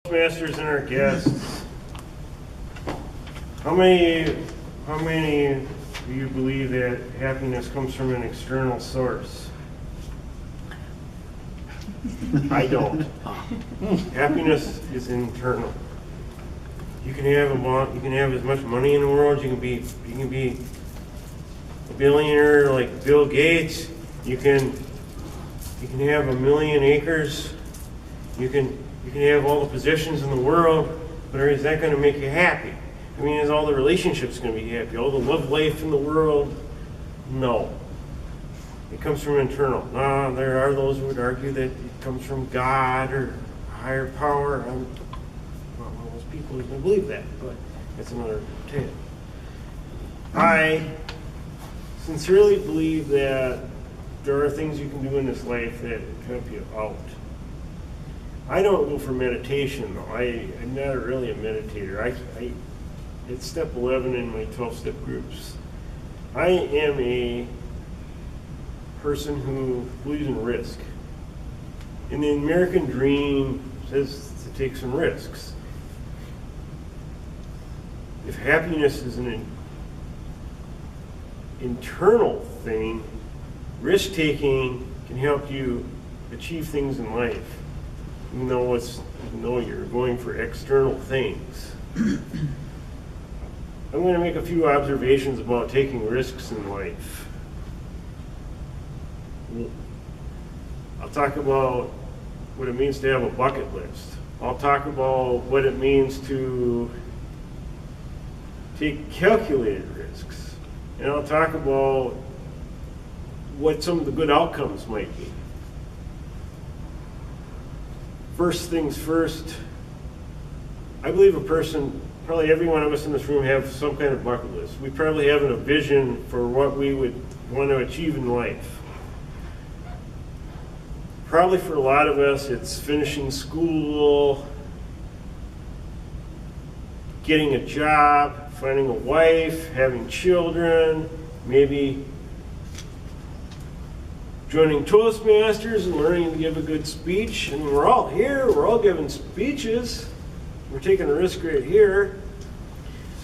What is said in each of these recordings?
Toastmasters and our guests, how many do you believe that happiness comes from an external source? I don't. Happiness is internal. You can have as much money in the world. You can be a billionaire like Bill Gates. You can have 1,000,000 acres. You can have all the positions in the world, but is that going to make you happy? I mean, is all the relationships going to be happy? All the love life in the world? No. It comes from internal. There are those who would argue that it comes from God or higher power. I'm not one of those people who can believe that, but that's another tale. I sincerely believe that there are things you can do in this life that help you out. I don't go for meditation, though. I'm not really a meditator. It's step 11 in my 12-step groups. I am a person who believes in risk. And the American dream says to take some risks. If happiness is an internal thing, risk-taking can help you achieve things in life, even though you're going for external things. I'm going to make a few observations about taking risks in life. I'll talk about what it means to have a bucket list. I'll talk about what it means to take calculated risks. And I'll talk about what some of the good outcomes might be. First things first, I believe probably every one of us in this room have some kind of bucket list. We probably have a vision for what we would want to achieve in life. Probably for a lot of us, it's finishing school, getting a job, finding a wife, having children, maybe joining Toastmasters and learning to give a good speech. And we're all here, we're all giving speeches. We're taking a risk right here.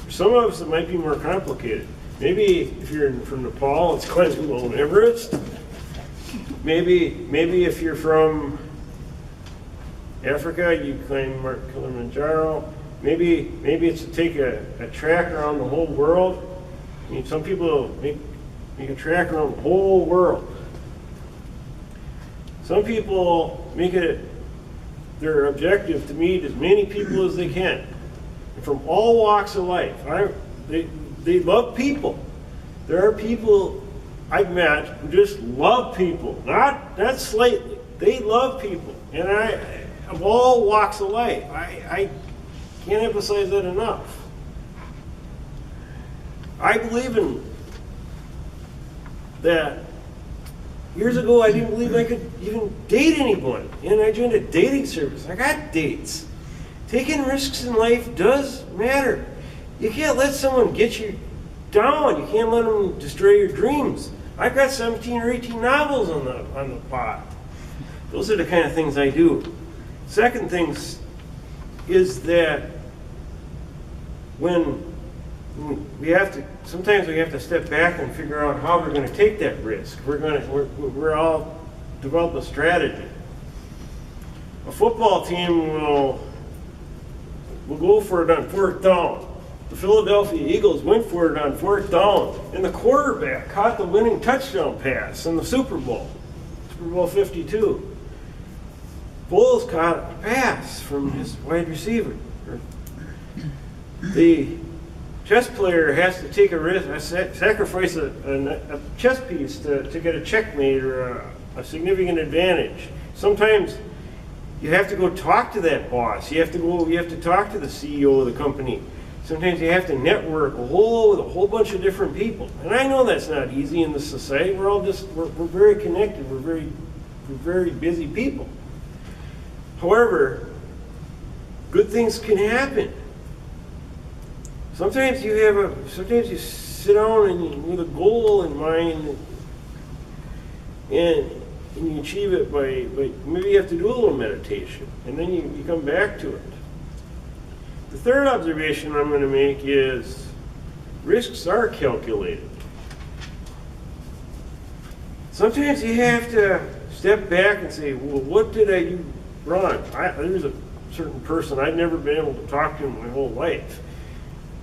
For some of us, it might be more complicated. Maybe if you're from Nepal, it's climbing Mount Everest. Maybe if you're from Africa, you climb Mount Kilimanjaro. Maybe it's to take a track around the whole world. I mean, some people make a track around the whole world. Some people make it their objective to meet as many people as they can, and from all walks of life. They love people. There are people I've met who just love people, not slightly. They love people, and of all walks of life. I can't emphasize that enough. I believe in that. Years ago, I didn't believe I could even date anyone, and I joined a dating service. I got dates. Taking risks in life does matter. You can't let someone get you down. You can't let them destroy your dreams. I've got 17 or 18 novels on the pot. Those are the kind of things I do. Second thing is that sometimes we have to step back and figure out how we're going to take that risk. We're all develop a strategy. A football team will go for it on 4th down. The Philadelphia Eagles went for it on 4th down, and the quarterback caught the winning touchdown pass in the Super Bowl 52. Bulls caught a pass from his wide receiver. The chess player has to take a risk, sacrifice a chess piece to get a checkmate or a significant advantage. Sometimes you have to go talk to that boss. You have to talk to the CEO of the company. Sometimes you have to network with a whole bunch of different people. And I know that's not easy in this society. We're very connected. We're very busy people. However, good things can happen. Sometimes you sit down and with a goal in mind, and you achieve it by maybe you have to do a little meditation, and then you come back to it. The third observation I'm going to make is risks are calculated. Sometimes you have to step back and say, well, what did I do wrong? There's a certain person I've never been able to talk to in my whole life.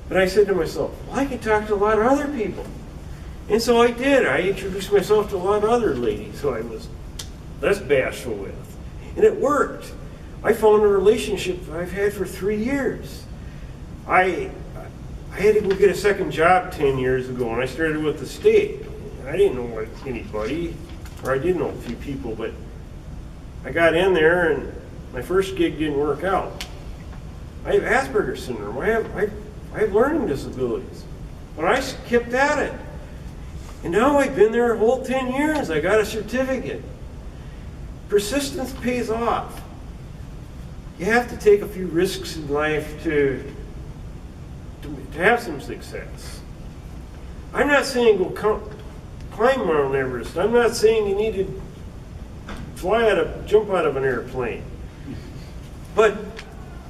But I said to myself, well, I can talk to a lot of other people. And so I did. I introduced myself to a lot of other ladies who I was less bashful with. And it worked. I found a relationship I've had for 3 years. I had to go get a second job 10 years ago, and I started with the state. I didn't know anybody, or I did know a few people, but I got in there, and my first gig didn't work out. I have Asperger's syndrome. I have learning disabilities. But I kept at it. And now I've been there a whole 10 years. I got a certificate. Persistence pays off. You have to take a few risks in life to have some success. I'm not saying go climb Mount Everest. I'm not saying you need to jump out of an airplane. But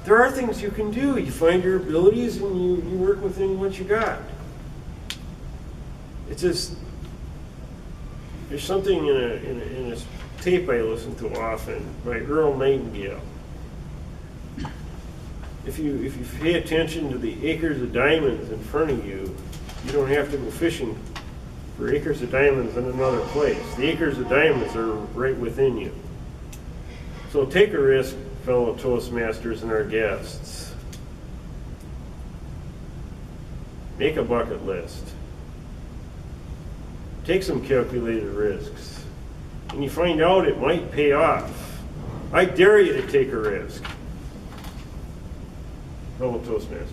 there are things you can do. You find your abilities and you work within what you got. It's just, there's something in a tape I listen to often by Earl Nightingale. If you pay attention to the acres of diamonds in front of you, you don't have to go fishing for acres of diamonds in another place. The acres of diamonds are right within you. So take a risk, fellow Toastmasters and our guests. Make a bucket list. Take some calculated risks. And you find out it might pay off. I dare you to take a risk. Fellow Toastmasters.